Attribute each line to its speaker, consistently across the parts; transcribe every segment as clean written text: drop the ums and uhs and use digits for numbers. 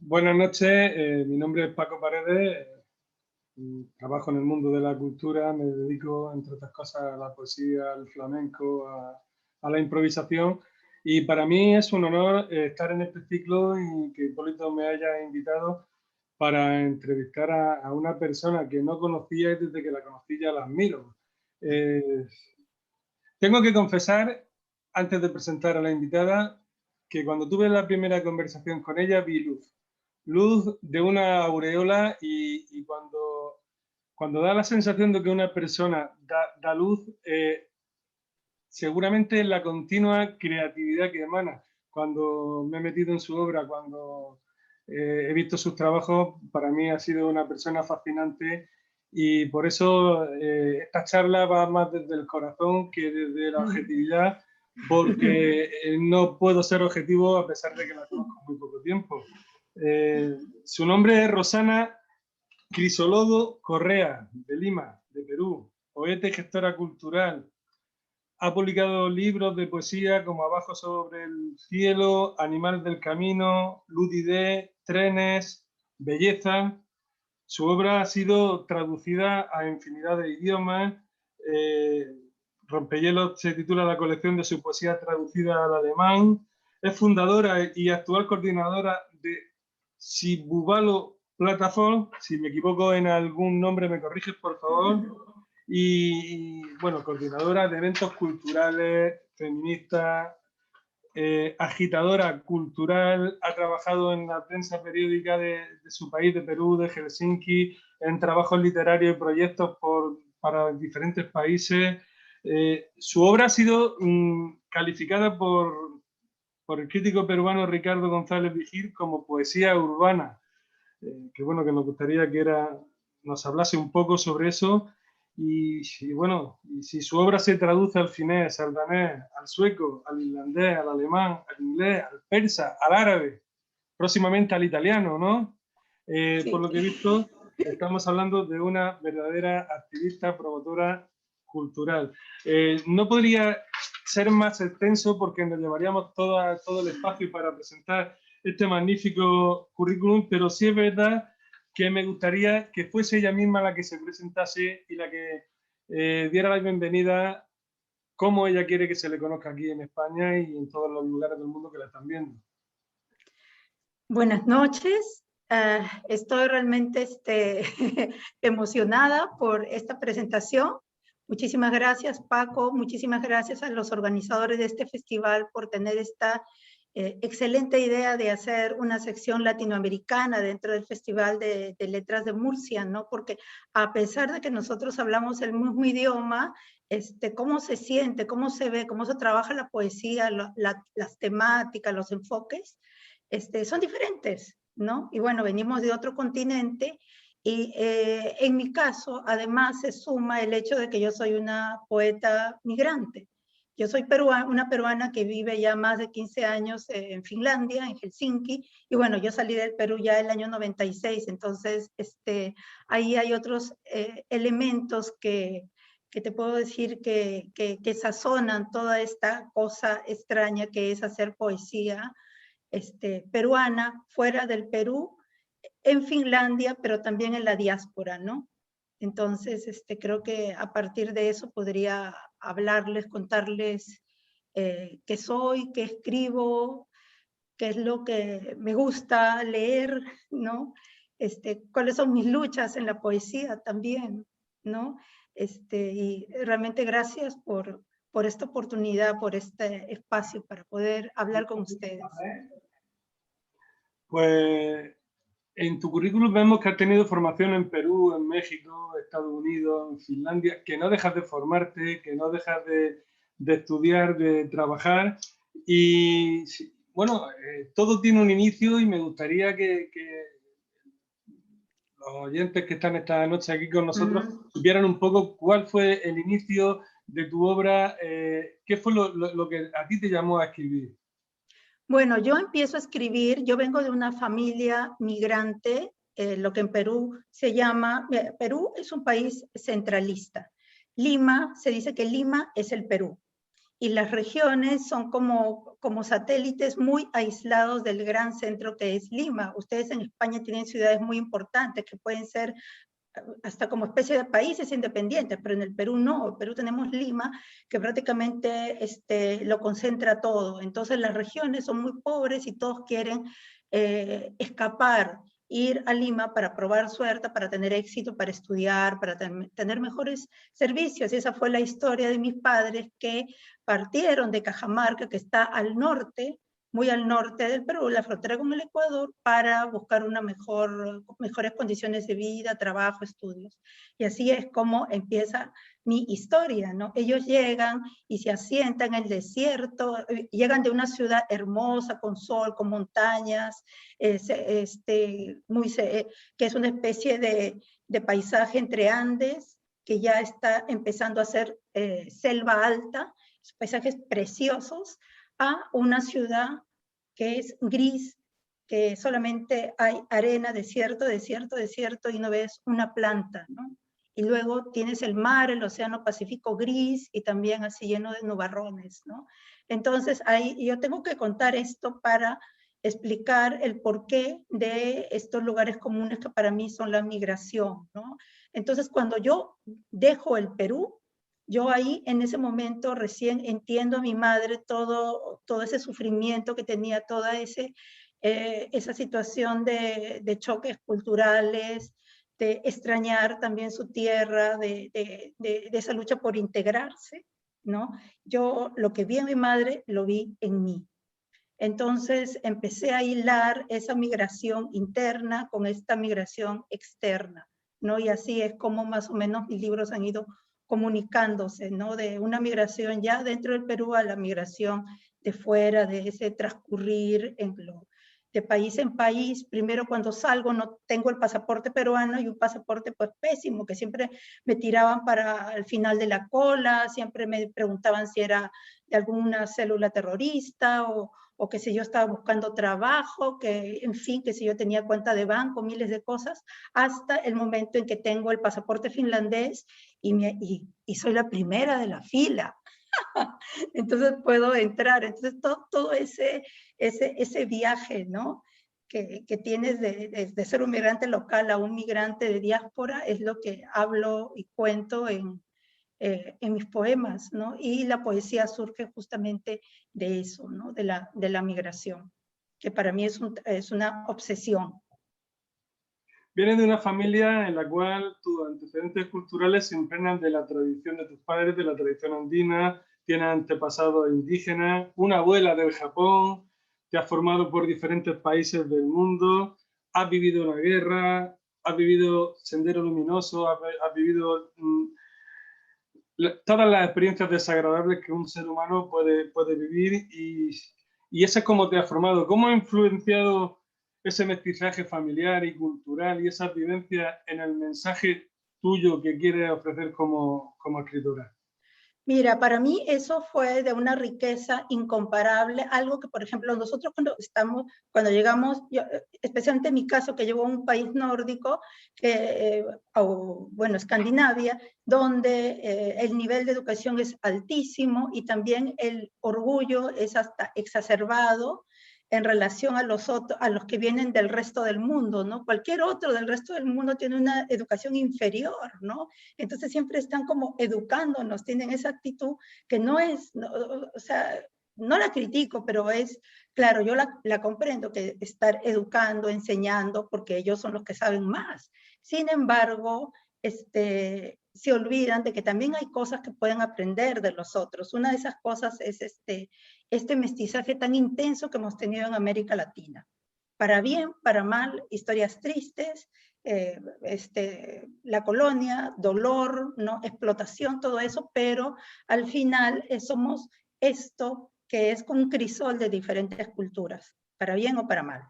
Speaker 1: Buenas noches, mi nombre es Paco Paredes, trabajo en el mundo de la cultura, me dedico, entre otras cosas, a la poesía, al flamenco, a la improvisación, y para mí es un honor estar en este ciclo y que Hipólito me haya invitado para entrevistar a una persona que no conocía y desde que la conocí ya la admiro. Tengo que confesar, antes de presentar a la invitada, que cuando tuve la primera conversación con ella vi luz de una aureola y cuando da la sensación de que una persona da luz, seguramente la continua creatividad que emana. Cuando me he metido en su obra, cuando he visto sus trabajos, para mí ha sido una persona fascinante y por eso esta charla va más desde el corazón que desde la objetividad, porque no puedo ser objetivo a pesar de que la conozco muy poco tiempo. Su nombre es Rosana Crisolodo Correa, de Lima, de Perú, poeta y gestora cultural. Ha publicado libros de poesía como Abajo sobre el cielo, Animal del camino, Ludide, Trenes, Belleza. Su obra ha sido traducida a infinidad de idiomas. Rompehielos se titula la colección de su poesía traducida al alemán. Es fundadora y actual coordinadora de Sibubalo Platform. Si me equivoco en algún nombre, me corriges, por favor. Y bueno, coordinadora de eventos culturales, feminista, agitadora cultural, ha trabajado en la prensa periódica de su país, de Perú, de Helsinki, en trabajos literarios y proyectos para diferentes países. Su obra ha sido calificada por el crítico peruano Ricardo González Vigil como poesía urbana, que bueno, que nos gustaría que nos hablase un poco sobre eso. Y bueno, y si su obra se traduce al finés, al danés, al sueco, al irlandés, al alemán, al inglés, al persa, al árabe, próximamente al italiano, ¿no? Sí. Por lo que he visto, estamos hablando de una verdadera activista, promotora cultural. No podría ser más extenso porque nos llevaríamos todo el espacio para presentar este magnífico currículum, pero sí es verdad que me gustaría que fuese ella misma la que se presentase y la que diera la bienvenida, cómo ella quiere que se le conozca aquí en España y en todos los lugares del mundo que la están viendo.
Speaker 2: Buenas noches. Estoy realmente emocionada por esta presentación. Muchísimas gracias, Paco. Muchísimas gracias a los organizadores de este festival por tener esta excelente idea de hacer una sección latinoamericana dentro del Festival de Letras de Murcia, ¿no? Porque a pesar de que nosotros hablamos el mismo idioma, cómo se siente, cómo se ve, cómo se trabaja la poesía, las temáticas, los enfoques, son diferentes, ¿no? Y bueno, venimos de otro continente y en mi caso, además, se suma el hecho de que yo soy una poeta migrante. Yo soy una peruana que vive ya más de 15 años en Finlandia, en Helsinki, y bueno, yo salí del Perú ya el año 96, entonces ahí hay otros elementos que te puedo decir que sazonan toda esta cosa extraña que es hacer poesía peruana fuera del Perú, en Finlandia, pero también en la diáspora, ¿no? Entonces, creo que a partir de eso podría hablarles, contarles qué soy, qué escribo, qué es lo que me gusta leer, ¿no? Cuáles son mis luchas en la poesía también, ¿no? Y realmente gracias por esta oportunidad, por este espacio para poder hablar con ustedes.
Speaker 1: Pues en tu currículum vemos que has tenido formación en Perú, en México, Estados Unidos, en Finlandia, que no dejas de formarte, que no dejas de estudiar, de trabajar. Y bueno, todo tiene un inicio y me gustaría que los oyentes que están esta noche aquí con nosotros supieran un poco cuál fue el inicio de tu obra, qué fue lo que a ti te llamó a escribir.
Speaker 2: Bueno, yo empiezo a escribir, yo vengo de una familia migrante, lo que en Perú se llama, Perú es un país centralista. Lima, se dice que Lima es el Perú. y las regiones son como satélites muy aislados del gran centro que es Lima. Ustedes en España tienen ciudades muy importantes que pueden ser hasta como especie de países independientes, pero en el Perú no. En el Perú tenemos Lima, que prácticamente lo concentra todo. Entonces las regiones son muy pobres y todos quieren escapar, ir a Lima para probar suerte, para tener éxito, para estudiar, para tener mejores servicios. Y esa fue la historia de mis padres, que partieron de Cajamarca, que está al norte, muy al norte del Perú, la frontera con el Ecuador, para buscar mejores condiciones de vida, trabajo, estudios. Y así es como empieza mi historia, ¿no? Ellos llegan y se asientan en el desierto, llegan de una ciudad hermosa, con sol, con montañas, que es una especie de paisaje entre Andes, que ya está empezando a ser selva alta, paisajes preciosos, a una ciudad que es gris, que solamente hay arena, desierto, desierto, desierto, y no ves una planta, ¿no? Y luego tienes el mar, el océano Pacífico gris, y también así lleno de nubarrones, ¿no? Entonces, ahí yo tengo que contar esto para explicar el porqué de estos lugares comunes que para mí son la migración, ¿no? Entonces, cuando yo dejo el Perú, yo ahí en ese momento recién entiendo a mi madre todo ese sufrimiento que tenía, toda esa situación de choques culturales, de extrañar también su tierra, de esa lucha por integrarse, ¿no? Yo lo que vi en mi madre, lo vi en mí. Entonces empecé a hilar esa migración interna con esta migración externa, ¿no? Y así es como más o menos mis libros han ido comunicándose, ¿no? De una migración ya dentro del Perú a la migración de fuera, de ese transcurrir de país en país. Primero cuando salgo no tengo el pasaporte peruano, y un pasaporte pues pésimo, que siempre me tiraban para el final de la cola, siempre me preguntaban si era de alguna célula terrorista o que si yo estaba buscando trabajo, que en fin, que si yo tenía cuenta de banco, miles de cosas, hasta el momento en que tengo el pasaporte finlandés y soy la primera de la fila. Entonces puedo entrar. Entonces todo ese viaje, ¿no? Que tienes de ser un migrante local a un migrante de diáspora es lo que hablo y cuento en mis poemas, ¿no? Y la poesía surge justamente de eso, ¿no? De la migración, que para mí es una obsesión.
Speaker 1: Vienes de una familia en la cual tus antecedentes culturales se impregnan de la tradición de tus padres, de la tradición andina, tienes antepasados indígenas, una abuela del Japón, te has formado por diferentes países del mundo, has vivido una guerra, has vivido Sendero Luminoso, has vivido todas las experiencias desagradables que un ser humano puede vivir, y ese es como te has formado. ¿Cómo ha influenciado ese mestizaje familiar y cultural y esas vivencias en el mensaje tuyo que quieres ofrecer como escritora?
Speaker 2: Mira, para mí eso fue de una riqueza incomparable, algo que, por ejemplo, nosotros cuando llegamos, especialmente en mi caso, que llevo a un país nórdico, bueno, Escandinavia, donde el nivel de educación es altísimo y también el orgullo es hasta exacerbado en relación a los que vienen del resto del mundo, ¿no? Cualquier otro del resto del mundo tiene una educación inferior, ¿no? Entonces siempre están como educándonos, tienen esa actitud que no es, no, o sea, no la critico, pero es, claro, yo la comprendo, que estar educando, enseñando, porque ellos son los que saben más. Sin embargo, se olvidan de que también hay cosas que pueden aprender de los otros. Una de esas cosas es este mestizaje tan intenso que hemos tenido en América Latina. Para bien, para mal, historias tristes, la colonia, dolor, ¿no? Explotación, todo eso, pero al final somos esto que es un crisol de diferentes culturas, para bien o para mal,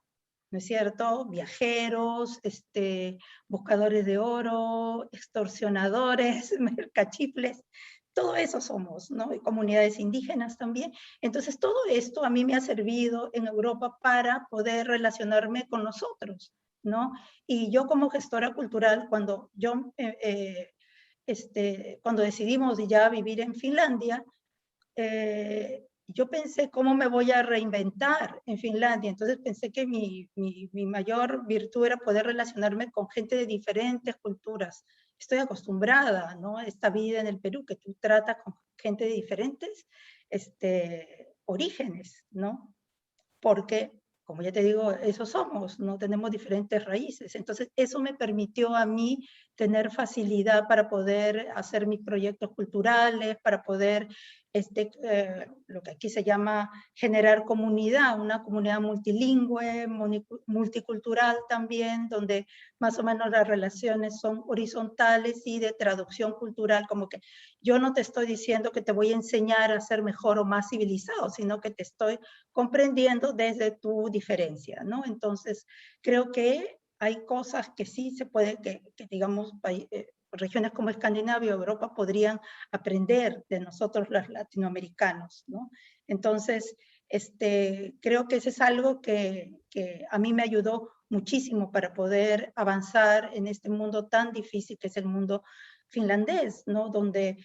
Speaker 2: ¿no es cierto? Viajeros, buscadores de oro, extorsionadores, mercachifles, todo eso somos, ¿no? Y comunidades indígenas también. Entonces todo esto a mí me ha servido en Europa para poder relacionarme con nosotros, ¿no? Y yo como gestora cultural, cuando decidimos ya vivir en Finlandia, yo pensé cómo me voy a reinventar en Finlandia. Entonces pensé que mi mayor virtud era poder relacionarme con gente de diferentes culturas. Estoy acostumbrada, ¿no?, a esta vida en el Perú, que tú tratas con gente de diferentes orígenes, ¿no? Porque, como ya te digo, eso somos, no tenemos diferentes raíces. Entonces, eso me permitió a mí tener facilidad para poder hacer mis proyectos culturales, para poder, lo que aquí se llama generar comunidad, una comunidad multilingüe, multicultural también, donde más o menos las relaciones son horizontales y de traducción cultural, como que yo no te estoy diciendo que te voy a enseñar a ser mejor o más civilizado, sino que te estoy comprendiendo desde tu diferencia, ¿no? Entonces, creo que hay cosas que sí se puede, que digamos, regiones como Escandinavia o Europa podrían aprender de nosotros los latinoamericanos, ¿no? Entonces, creo que eso es algo que a mí me ayudó muchísimo para poder avanzar en este mundo tan difícil que es el mundo finlandés, ¿no? Donde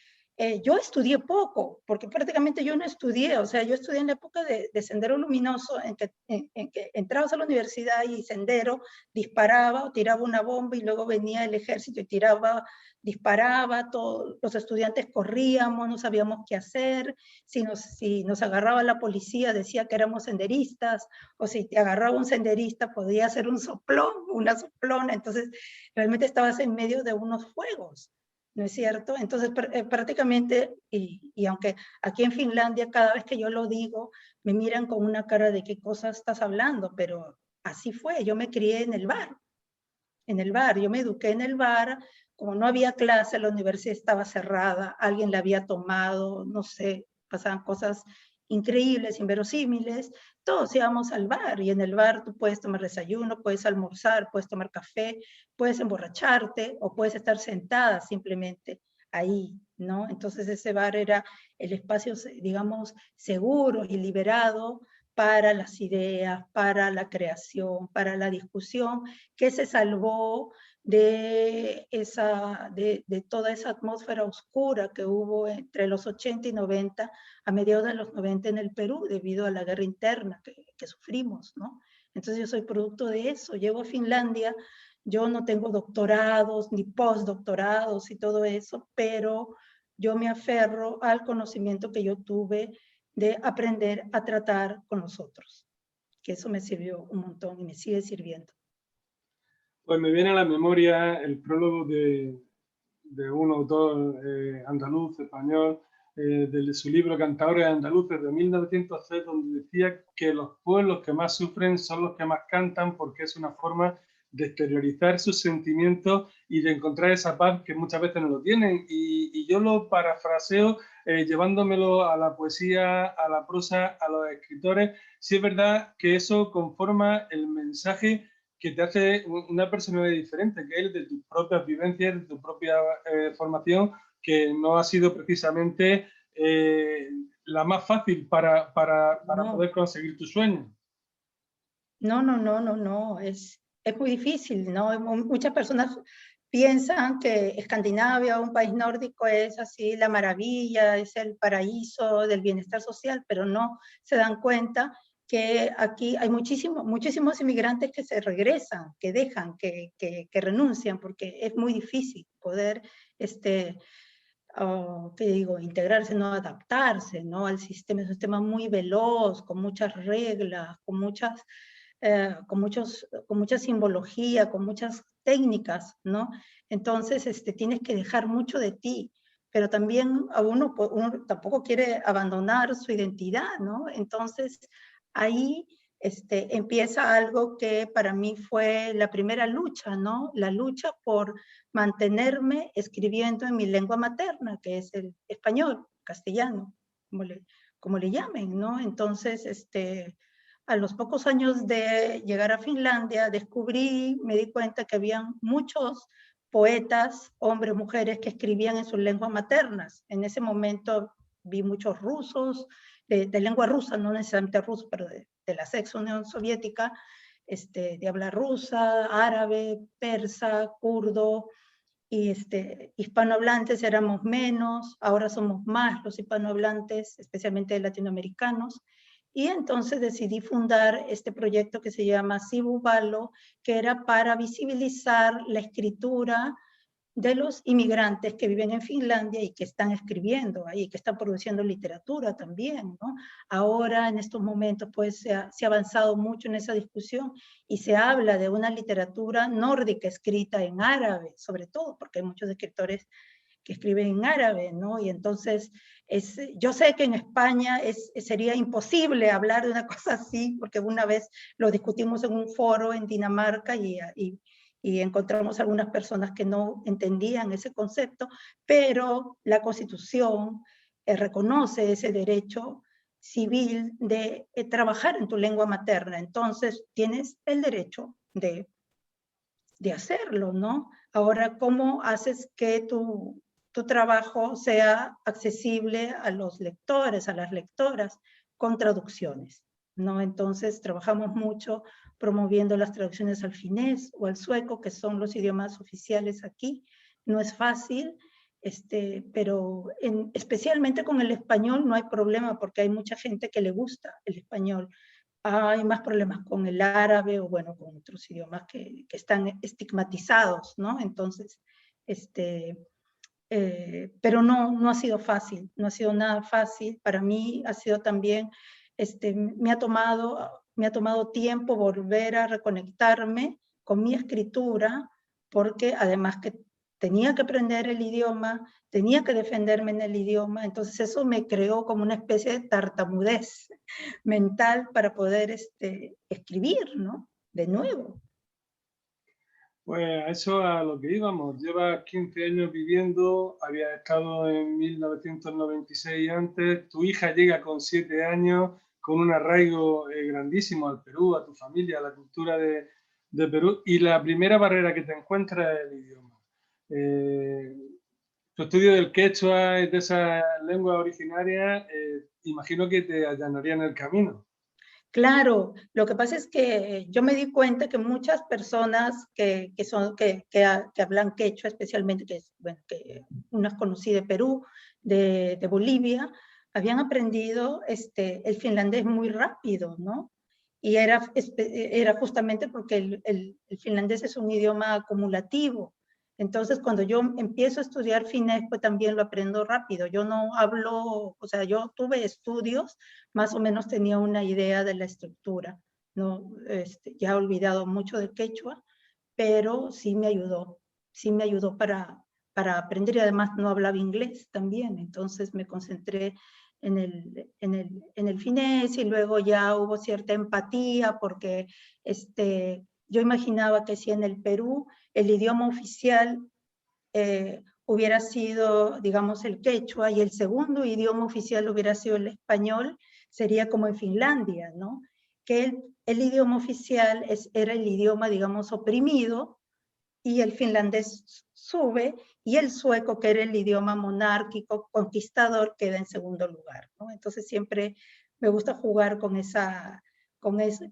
Speaker 2: yo estudié poco, porque prácticamente yo no estudié, o sea, yo estudié en la época de Sendero Luminoso, en que entrabas a la universidad y Sendero disparaba o tiraba una bomba y luego venía el ejército y disparaba, todos los estudiantes corríamos, no sabíamos qué hacer, si nos agarraba la policía decía que éramos senderistas, o si te agarraba un senderista podía ser un soplón, una soplona, entonces realmente estabas en medio de unos fuegos. ¿No es cierto? Entonces, prácticamente, y aunque aquí en Finlandia cada vez que yo lo digo, me miran con una cara de qué cosas estás hablando, pero así fue, yo me crié en el bar, yo me eduqué en el bar, como no había clase, la universidad estaba cerrada, alguien la había tomado, no sé, pasaban cosas increíbles, inverosímiles, todos íbamos al bar, y en el bar tú puedes tomar desayuno, puedes almorzar, puedes tomar café, puedes emborracharte, o puedes estar sentada simplemente ahí, ¿no? Entonces ese bar era el espacio, digamos, seguro y liberado para las ideas, para la creación, para la discusión, que se salvó de toda esa atmósfera oscura que hubo entre los 80 y 90, a mediados de los 90 en el Perú, debido a la guerra interna que sufrimos, ¿no? Entonces yo soy producto de eso, llego a Finlandia, yo no tengo doctorados ni postdoctorados y todo eso, pero yo me aferro al conocimiento que yo tuve de aprender a tratar con los otros, que eso me sirvió un montón y me sigue sirviendo.
Speaker 1: Pues me viene a la memoria el prólogo de un autor andaluz, español, de su libro Cantadores Andaluces de 1903, donde decía que los pueblos que más sufren son los que más cantan, porque es una forma de exteriorizar sus sentimientos y de encontrar esa paz que muchas veces no lo tienen. Y yo lo parafraseo llevándomelo a la poesía, a la prosa, a los escritores. Sí es verdad que eso conforma el mensaje que te hace una personalidad diferente, que es de tus propias vivencias, de tu propia formación, que no ha sido precisamente la más fácil para poder conseguir tu sueño.
Speaker 2: No, es muy difícil, ¿no? Muchas personas piensan que Escandinavia, un país nórdico, es así la maravilla, es el paraíso del bienestar social, pero no se dan cuenta que aquí hay muchísimos inmigrantes que se regresan, que dejan, que renuncian, porque es muy difícil poder, ¿qué digo?, integrarse, no adaptarse, ¿no?, al sistema. Es un sistema muy veloz, con muchas reglas, con mucha simbología, con muchas técnicas, ¿no? Entonces, tienes que dejar mucho de ti, pero también uno tampoco quiere abandonar su identidad, ¿no? Entonces, ahí empieza algo que para mí fue la primera lucha, ¿no? La lucha por mantenerme escribiendo en mi lengua materna, que es el español, castellano, como le llamen, ¿no? Entonces, a los pocos años de llegar a Finlandia, me di cuenta que habían muchos poetas, hombres, mujeres, que escribían en sus lenguas maternas. En ese momento vi muchos rusos, de lengua rusa, no necesariamente ruso, pero de la ex Unión Soviética, de habla rusa, árabe, persa, kurdo, hispanohablantes éramos menos, ahora somos más los hispanohablantes, especialmente latinoamericanos, y entonces decidí fundar este proyecto que se llama Sibubalo, que era para visibilizar la escritura de los inmigrantes que viven en Finlandia y que están escribiendo ahí, que están produciendo literatura también, ¿no? Ahora, en estos momentos, pues se ha avanzado mucho en esa discusión y se habla de una literatura nórdica escrita en árabe, sobre todo, porque hay muchos escritores que escriben en árabe, ¿no? Y entonces, yo sé que en España sería imposible hablar de una cosa así, porque una vez lo discutimos en un foro en Dinamarca y encontramos algunas personas que no entendían ese concepto, pero la Constitución reconoce ese derecho civil de trabajar en tu lengua materna. Entonces, tienes el derecho de hacerlo, ¿no? Ahora, ¿cómo haces que tu trabajo sea accesible a los lectores, a las lectoras, con traducciones, ¿no? Entonces, trabajamos mucho promoviendo las traducciones al finés o al sueco, que son los idiomas oficiales aquí. No es fácil, pero especialmente con el español no hay problema, porque hay mucha gente que le gusta el español. Hay más problemas con el árabe o bueno, con otros idiomas que están estigmatizados, ¿no? Entonces, pero no ha sido fácil, no ha sido nada fácil. Para mí ha sido también, me ha tomado tiempo volver a reconectarme con mi escritura, porque además que tenía que aprender el idioma, tenía que defenderme en el idioma, entonces eso me creó como una especie de tartamudez mental para poder escribir, ¿no? De nuevo.
Speaker 1: Pues a eso a lo que íbamos. Llevas 15 años viviendo, habías estado en 1996 antes, tu hija llega con 7 años, con un arraigo grandísimo al Perú, a tu familia, a la cultura de Perú, y la primera barrera que te encuentras es el idioma. Tu estudio del quechua y de esa lengua originaria, imagino que te allanarían el camino.
Speaker 2: Claro, lo que pasa es que yo me di cuenta que muchas personas que hablan quechua, especialmente, que unas conocí de Perú, de Bolivia, habían aprendido el finlandés muy rápido, ¿no? Y era justamente porque el finlandés es un idioma acumulativo. Entonces, cuando yo empiezo a estudiar finés, pues también lo aprendo rápido. Yo no hablo, o sea, yo tuve estudios, más o menos tenía una idea de la estructura. No, ya he olvidado mucho del quechua, pero sí me ayudó para aprender, y además no hablaba inglés también, entonces me concentré en el finés, y luego ya hubo cierta empatía porque yo imaginaba que si en el Perú el idioma oficial hubiera sido, digamos, el quechua, y el segundo idioma oficial hubiera sido el español, sería como en Finlandia, ¿no? Que el idioma oficial era el idioma, digamos, oprimido, y el finlandés sube, y el sueco, que era el idioma monárquico, conquistador, queda en segundo lugar, ¿no? Entonces siempre me gusta jugar con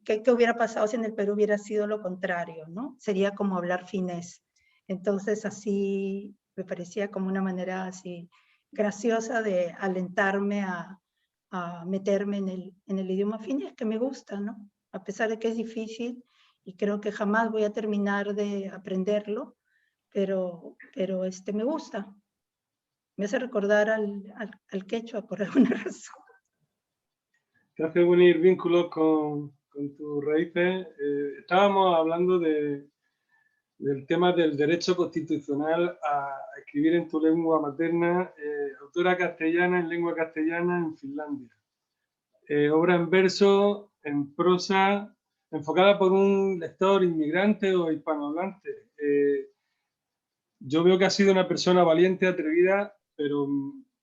Speaker 2: ¿qué hubiera pasado si en el Perú hubiera sido lo contrario, ¿no? Sería como hablar finés. Entonces así me parecía como una manera así graciosa de alentarme a meterme en el idioma finés, que me gusta, ¿no? A pesar de que es difícil, y creo que jamás voy a terminar de aprenderlo, pero me gusta. Me hace recordar al quechua por alguna razón.
Speaker 1: Te hace unir vínculos con tus raíces. Estábamos hablando del tema del derecho constitucional a escribir en tu lengua materna, autora castellana en lengua castellana en Finlandia. Obra en verso, en prosa, enfocada por un lector inmigrante o hispanohablante. Yo veo que has sido una persona valiente, atrevida, pero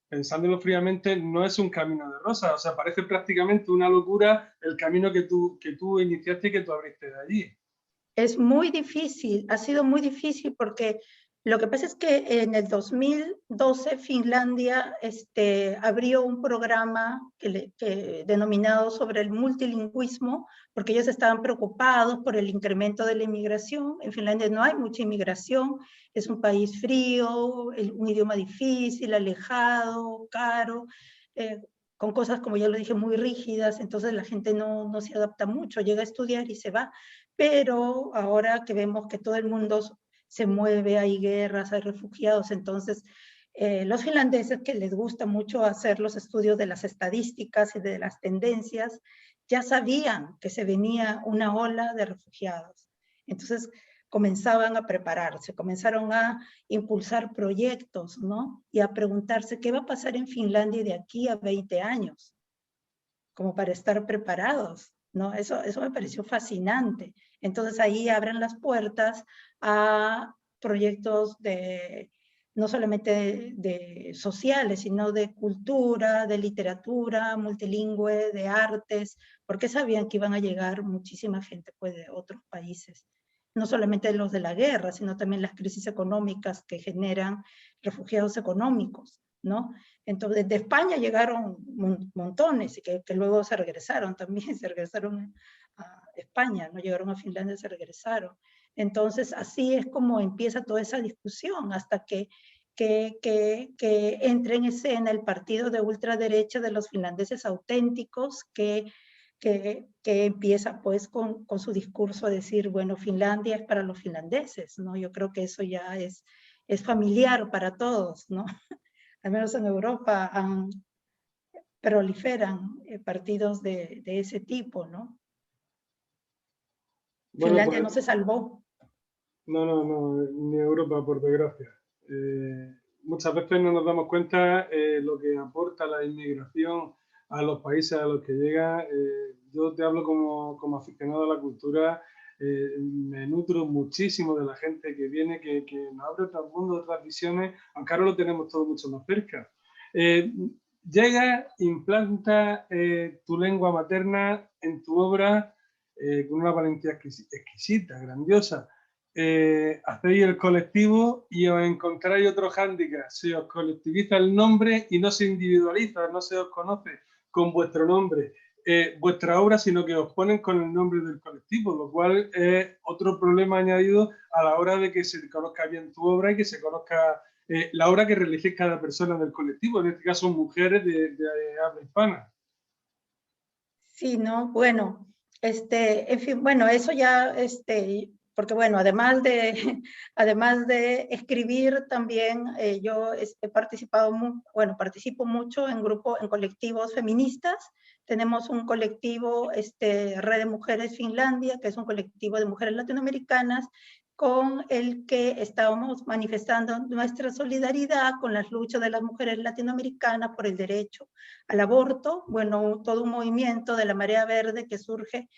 Speaker 1: pensándolo fríamente, no es un camino de rosas. O sea, parece prácticamente una locura el camino que tú iniciaste y que tú abriste de allí.
Speaker 2: Es muy difícil, ha sido muy difícil, porque Lo que pasa es que en el 2012 Finlandia abrió un programa denominado sobre el multilingüismo, porque ellos estaban preocupados por el incremento de la inmigración. En Finlandia no hay mucha inmigración, es un país frío, un idioma difícil, alejado, caro, con cosas, como ya lo dije, muy rígidas, entonces la gente no se adapta mucho, llega a estudiar y se va. Pero ahora que vemos que todo el mundo se mueve, hay guerras, hay refugiados, entonces los finlandeses, que les gusta mucho hacer los estudios de las estadísticas y de las tendencias, ya sabían que se venía una ola de refugiados. Entonces comenzaban a prepararse, comenzaron a impulsar proyectos, ¿no? Y a preguntarse qué va a pasar en Finlandia de aquí a 20 años, como para estar preparados, ¿no? Eso me pareció fascinante. Entonces ahí abren las puertas a proyectos no solamente de sociales, sino de cultura, de literatura, multilingüe, de artes, porque sabían que iban a llegar muchísima gente, pues, de otros países. No solamente los de la guerra, sino también las crisis económicas que generan refugiados económicos, ¿no? Entonces, de España llegaron montones, y que luego se regresaron también, se regresaron a España, no llegaron a Finlandia, se regresaron. Entonces, así es como empieza toda esa discusión, hasta que entre en escena el partido de ultraderecha de los finlandeses auténticos, que empieza pues con su discurso a decir, bueno, Finlandia es para los finlandeses, ¿no? Yo creo que eso ya es familiar para todos, ¿no? Al menos en Europa proliferan partidos de ese tipo, ¿no?
Speaker 1: Bueno,
Speaker 2: Finlandia
Speaker 1: pues
Speaker 2: no se salvó.
Speaker 1: no, ni Europa, por desgracia. Muchas veces no nos damos cuenta lo que aporta la inmigración a los países a los que llega. Yo te hablo como aficionado a la cultura, me nutro muchísimo de la gente que viene, que nos abre otro mundo, otras visiones, aunque ahora lo tenemos todo mucho más cerca. Llega, implanta tu lengua materna en tu obra con una valentía exquisita, grandiosa. Hacéis el colectivo y os encontráis otro hándicap. Se os colectiviza el nombre y no se individualiza, no se os conoce con vuestro nombre, vuestra obra, sino que os ponen con el nombre del colectivo, lo cual es otro problema añadido a la hora de que se conozca bien tu obra y que se conozca la obra que realice cada persona del colectivo, en este caso mujeres de habla hispana.
Speaker 2: Sí, ¿no? Bueno, en fin, bueno, eso ya, porque bueno, además de, además de escribir también, yo he participado, participo mucho en colectivos feministas. Tenemos un colectivo, Red de Mujeres Finlandia, que es un colectivo de mujeres latinoamericanas, con el que estábamos manifestando nuestra solidaridad con las luchas de las mujeres latinoamericanas por el derecho al aborto. Bueno, todo un movimiento de la marea verde que surge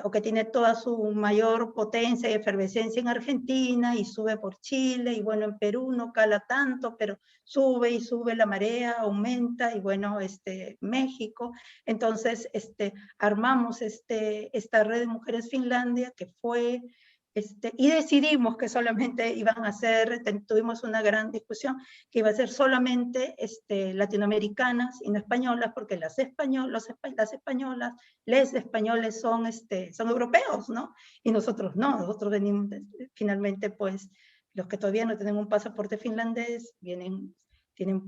Speaker 2: o que tiene toda su mayor potencia y efervescencia en Argentina y sube por Chile, y bueno, en Perú no cala tanto, pero sube y sube la marea, aumenta, y bueno, México. Entonces, armamos esta red de mujeres Finlandia, que fue y decidimos que solamente iban a ser, tuvimos una gran discusión, que iba a ser solamente latinoamericanas y no españolas, porque las españolas, les españoles son europeos, ¿no? Y nosotros no, nosotros venimos, finalmente, pues, los que todavía no tienen un pasaporte finlandés, tienen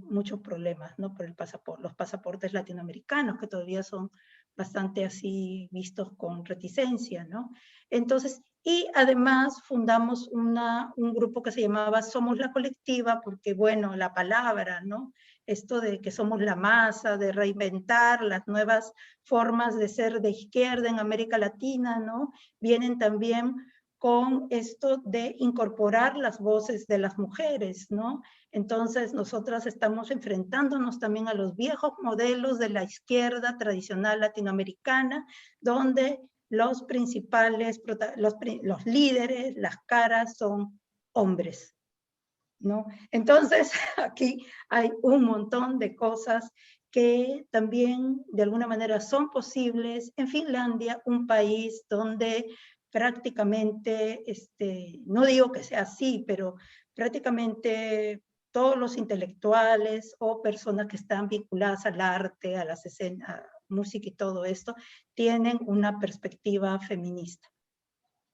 Speaker 2: muchos problemas, ¿no? Por los pasaportes latinoamericanos, que todavía son bastante así vistos con reticencia, ¿no? Entonces, y además fundamos un grupo que se llamaba Somos la Colectiva, porque bueno, la palabra, ¿no? Esto de que somos la masa, de reinventar las nuevas formas de ser de izquierda en América Latina, ¿no? Vienen también con esto de incorporar las voces de las mujeres, ¿no? Entonces, nosotras estamos enfrentándonos también a los viejos modelos de la izquierda tradicional latinoamericana, donde los principales, los líderes, las caras son hombres, ¿no? Entonces, aquí hay un montón de cosas que también de alguna manera son posibles en Finlandia, un país donde prácticamente, no digo que sea así, pero prácticamente todos los intelectuales o personas que están vinculadas al arte, a las escenas, a música y todo esto, tienen una perspectiva feminista,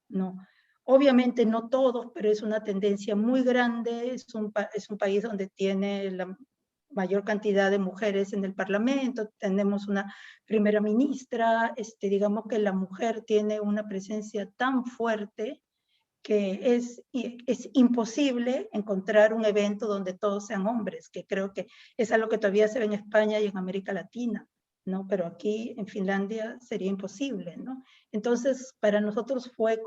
Speaker 2: ¿no? Obviamente no todos, pero es una tendencia muy grande, es un país donde tiene la mayor cantidad de mujeres en el Parlamento, tenemos una primera ministra, digamos que la mujer tiene una presencia tan fuerte que es imposible encontrar un evento donde todos sean hombres, que creo que es algo que todavía se ve en España y en América Latina, ¿no? Pero aquí en Finlandia sería imposible, ¿no? Entonces, para nosotros fue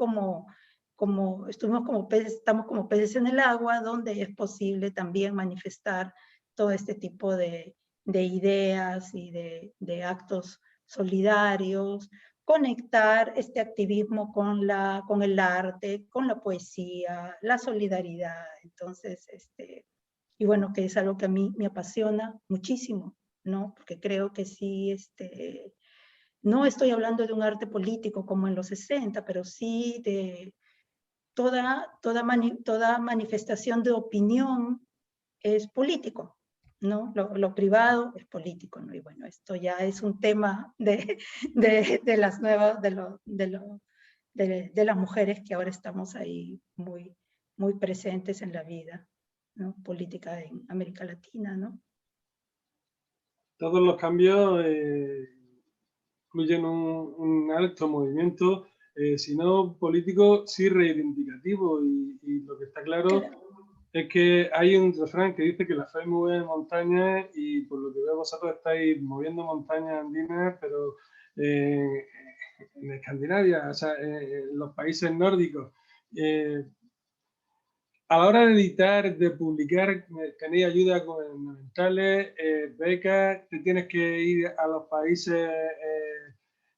Speaker 2: estamos como peces en el agua, donde es posible también manifestar todo este tipo de ideas y de actos solidarios, conectar este activismo con el arte, con la poesía, la solidaridad. Entonces, y bueno, que es algo que a mí me apasiona muchísimo, ¿no? Porque creo que sí, no estoy hablando de un arte político como en los 60, pero sí de toda manifestación de opinión es político, ¿no? Lo privado es político, ¿no? Y bueno, esto ya es un tema de las nuevas, de las mujeres que ahora estamos ahí muy presentes en la vida, ¿no? Política en América Latina, ¿no?
Speaker 1: Todos los cambios incluyen un alto movimiento, si no político, sí reivindicativo, y lo que está claro es que hay un refrán que dice que la fe mueve montañas, y por lo que veo vosotros estáis moviendo montañas andinas, pero en Escandinavia, o sea, en los países nórdicos. A la hora de editar, de publicar, tenéis ayudas gubernamentales, becas, te tienes que ir a los países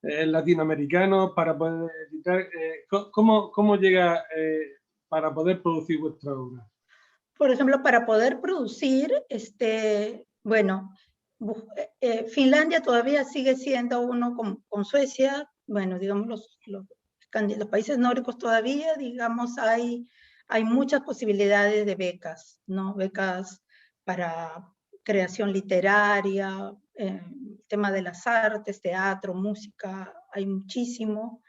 Speaker 1: latinoamericanos para poder editar. ¿Cómo llega para poder producir vuestra obra?
Speaker 2: Por ejemplo, para poder producir, bueno, Finlandia todavía sigue siendo uno con Suecia, bueno, digamos los países nórdicos todavía, digamos, hay muchas posibilidades de becas, ¿no? Becas para creación literaria, tema de las artes, teatro, música, hay muchísimo.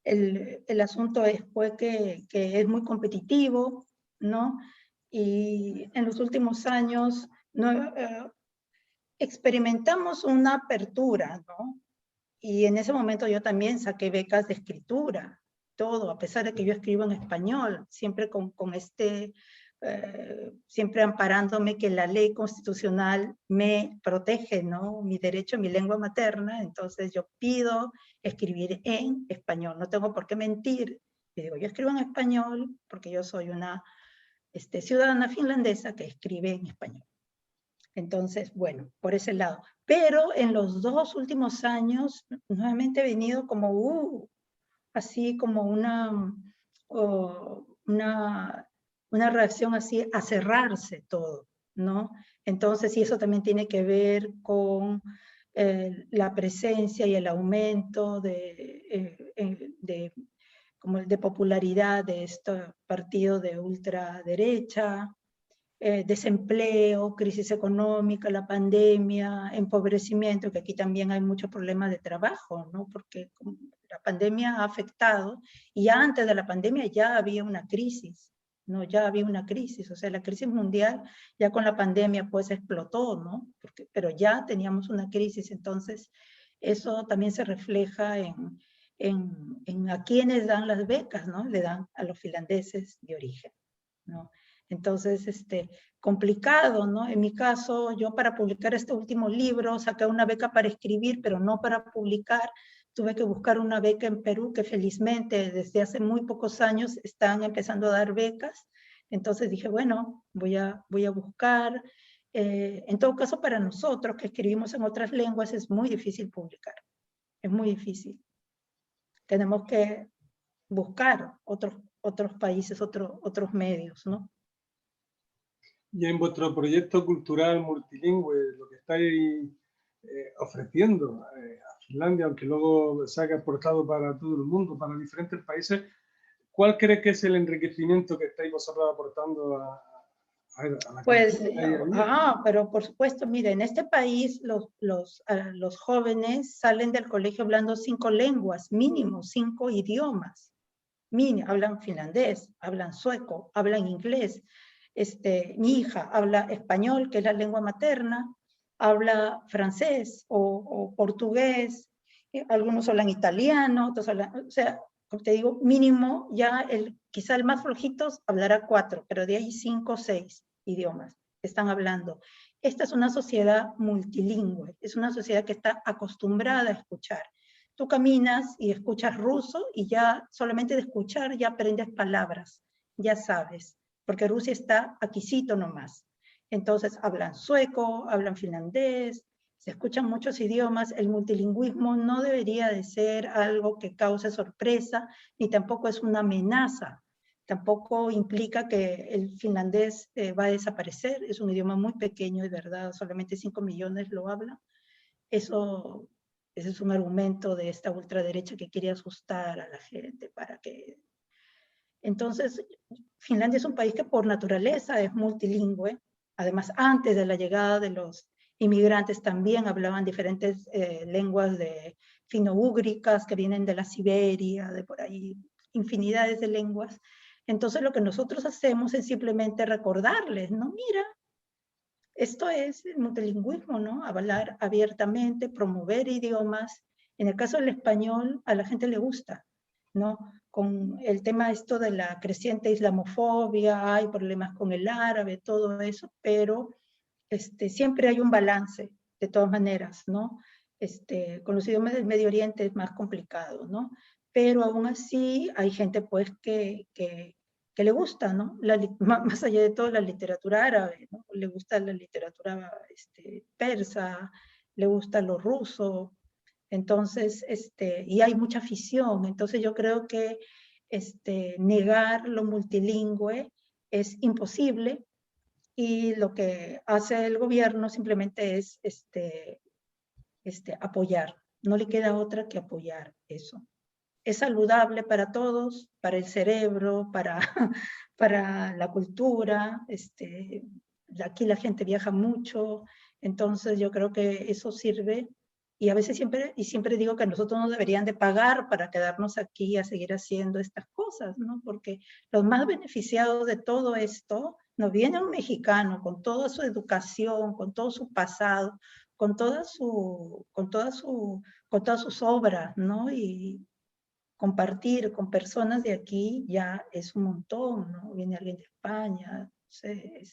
Speaker 2: El asunto fue que es muy competitivo, ¿no? Y en los últimos años experimentamos una apertura, ¿no? Y en ese momento yo también saqué becas de escritura, todo, a pesar de que yo escribo en español, siempre siempre amparándome que la ley constitucional me protege, ¿no? Mi derecho a mi lengua materna, entonces yo pido escribir en español, no tengo por qué mentir. Y digo, yo escribo en español porque yo soy una ciudadana finlandesa que escribe en español. Entonces, bueno, por ese lado. Pero en los 2 últimos años, nuevamente he venido como, así como una reacción así a cerrarse todo, ¿no? Entonces, y eso también tiene que ver con la presencia y el aumento como de popularidad de este partido de ultraderecha, desempleo, crisis económica, la pandemia, empobrecimiento, que aquí también hay muchos problemas de trabajo, ¿no? Porque la pandemia ha afectado, y antes de la pandemia ya había una crisis, ¿no? Ya había una crisis, o sea, la crisis mundial ya con la pandemia pues explotó, ¿no? Pero ya teníamos una crisis, entonces eso también se refleja en a quienes dan las becas, ¿no? Le dan a los finlandeses de origen, ¿no? Entonces, complicado, ¿no? En mi caso, yo para publicar este último libro saqué una beca para escribir, pero no para publicar. Tuve que buscar una beca en Perú, que felizmente desde hace muy pocos años están empezando a dar becas. Entonces dije, bueno, voy a buscar. En todo caso, para nosotros que escribimos en otras lenguas es muy difícil publicar. Es muy difícil. Tenemos que buscar otros países, otros medios, ¿no?
Speaker 1: Y en vuestro proyecto cultural multilingüe, lo que estáis ofreciendo a Finlandia, aunque luego se haya exportado para todo el mundo, para diferentes países, ¿cuál crees que es el enriquecimiento que estáis vosotros aportando a la
Speaker 2: Pues,
Speaker 1: cultura que hay allí?
Speaker 2: pero por supuesto, mire, en este país los jóvenes salen del colegio hablando 5 lenguas, mínimo 5 idiomas. Hablan finlandés, hablan sueco, hablan inglés. Mi hija habla español, que es la lengua materna, habla francés o portugués, algunos hablan italiano, otros hablan, o sea, como te digo, mínimo ya quizá el más flojito hablará 4, pero de ahí 5 o 6 idiomas que están hablando. Esta es una sociedad multilingüe, es una sociedad que está acostumbrada a escuchar. Tú caminas y escuchas ruso y ya solamente de escuchar ya aprendes palabras, ya sabes, porque Rusia está aquícito nomás. Entonces hablan sueco, hablan finlandés, se escuchan muchos idiomas. El multilingüismo no debería de ser algo que cause sorpresa, ni tampoco es una amenaza. Tampoco implica que el finlandés va a desaparecer, es un idioma muy pequeño, de verdad, solamente 5 millones lo hablan. Ese es un argumento de esta ultraderecha que quiere asustar a la gente para que... Entonces, Finlandia es un país que por naturaleza es multilingüe. Además, antes de la llegada de los inmigrantes también hablaban diferentes lenguas de fino-úgricas que vienen de la Siberia, de por ahí, infinidades de lenguas. Entonces, lo que nosotros hacemos es simplemente recordarles, ¿no? Mira, esto es el multilingüismo, ¿no? Hablar abiertamente, promover idiomas. En el caso del español, a la gente le gusta, ¿no? Con el tema esto de la creciente islamofobia, hay problemas con el árabe, todo eso, pero siempre hay un balance, de todas maneras, ¿no? Con los idiomas del Medio Oriente es más complicado, ¿no? Pero aún así hay gente, pues, que le gusta, ¿no? Más allá de todo, la literatura árabe, ¿no? Le gusta la literatura persa, le gusta lo ruso, entonces, y hay mucha afición, entonces yo creo que negar lo multilingüe es imposible, y lo que hace el gobierno simplemente es apoyar, no le queda otra que apoyar eso. Es saludable para todos, para el cerebro, para la cultura. Aquí la gente viaja mucho, entonces yo creo que eso sirve. Y a veces siempre digo que nosotros no deberían de pagar para quedarnos aquí a seguir haciendo estas cosas, ¿no? Porque los más beneficiados de todo esto nos viene un mexicano con toda su educación, con todo su pasado, con todas sus obras, ¿no? Y compartir con personas de aquí ya es un montón, ¿no? Viene alguien de España, no sé,